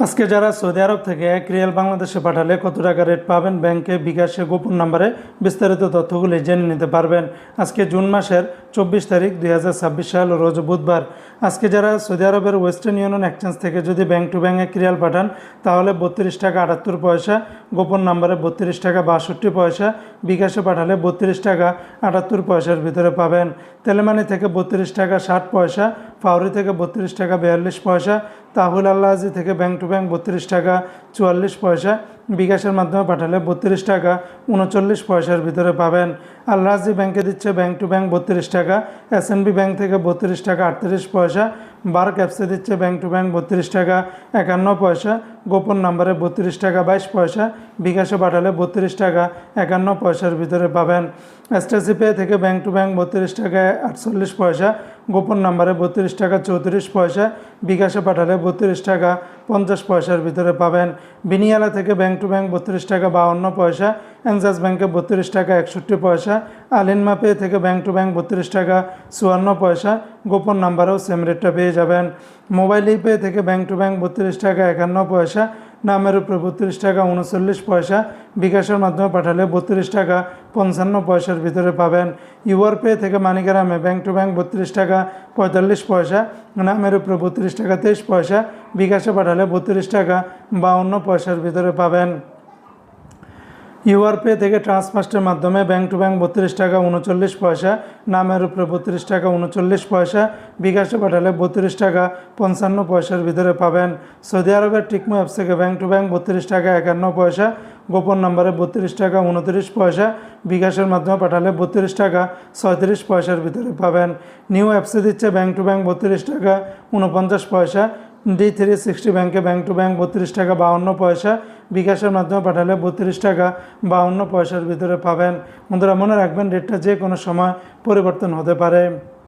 আজকে যারা সৌদি আরব থেকে 1 রিয়াল বাংলাদেশে পাঠালে কত টাকা রেট পাবেন ব্যাংকে বিকাশে গোপন নাম্বারে বিস্তারিত তথ্যগুলি জেনে নিতে পারবেন। আজকে জুন মাসের 24 তারিখ 2026 সাল রোজ বুধবার। আজকে যারা সৌদি আরবের ওয়েস্টার্ন ইউনিয়ন এক্সচেঞ্জ থেকে যদি ব্যাংক টু ব্যাংক 1 রিয়াল পাঠান তাহলে 32 টাকা 78 পয়সা, গোপন নাম্বারে 32 টাকা 62 পয়সা, বিকাশে পাঠালে 32 টাকা 78 পয়সার ভিতরে পাবেন। তেলেমানি থেকে 32 টাকা 60 পয়সা, ফাউরি থেকে 32 টাকা 42 পয়সা, তাহুল আল্লাহাজি থেকে ব্যাংক টু ব্যাংক 32 টাকা 44 পয়সা, বিকাশের মাধ্যমে পাঠালে 32 টাকা 39 পয়সার ভিতরে পাবেন। আল্লাহাজি ব্যাংকে দিচ্ছে ব্যাংক টু ব্যাংক 32 টাকা, এসএনবি ব্যাংক থেকে 32 টাকা 38 পয়সা, বার্ক অ্যাপসে দিচ্ছে ব্যাংক টু ব্যাংক 32 টাকা 51 পয়সা, গোপন নাম্বারে 32 টাকা 22 পয়সা, বিকাশে পাঠালে 32 টাকা 51 পয়সার ভিতরে পাবেন। এসটিসি পে থেকে ব্যাংক টু ব্যাংক 32 টাকা 48 পয়সা, গোপন নাম্বারে 32 টাকা 34 পয়সা, বিকাশে পাঠালে 32 টাকা 50 পয়সার ভিতরে পাবেন। বিনিয়ালা থেকে ব্যাংক টু ব্যাংক 32 টাকা 52 পয়সা, এনজাস ব্যাংকে 32 টাকা 61 পয়সা, আলিনমা পে থেকে ব্যাংক টু ব্যাংক 32 টাকা 54 পয়সা, গোপন নাম্বারেও সেম রেটটা পেয়ে যাবেন। মোবাইল পে থেকে ব্যাংক টু ব্যাংক 32 টাকা 51 পয়সা, নামের উপরে 32 টাকা 39 পয়সা, বিকাশের মাধ্যমে পাঠালে 32 টাকা 55 পয়সার ভিতরে পাবেন। ইউআর পে থেকে মানিগ্রামে ব্যাংক টু ব্যাংক 32 টাকা 45 পয়সা, নামের উপরে 32 টাকা 23 পয়সা, বিকাশে পাঠালে 32 টাকা 52 পয়সার ভিতরে পাবেন। ইউআর পে থেকে ট্রান্সফার্স্টের মাধ্যমে ব্যাংক টু ব্যাংক 32 টাকা 39 পয়সা, নামের উপরে 32 টাকা 39 পয়সা, বিকাশে পাঠালে 32 টাকা 55 পয়সার ভিতরে পাবেন। সৌদি আরবের টিকমো অ্যাপস থেকে ব্যাংক টু ব্যাংক 32 টাকা 51 পয়সা, গোপন নম্বরে 32 টাকা 29 পয়সা, বিকাশের মাধ্যমে পাঠালে 32 টাকা 37 পয়সার ভিতরে পাবেন। নিউ অ্যাপসে দিচ্ছে ব্যাংক টু ব্যাংক 32 টাকা 49 পয়সা, D360 ব্যাংকে ব্যাংক টু ব্যাংক 32 টাকা 52 পয়সা, বিকাশের মাধ্যমে পাঠালে 32 টাকা 52 পয়সার ভিতরে পাবেন। বন্ধুরা মনে রাখবেন রেটটা যে কোনো সময় পরিবর্তন হতে পারে।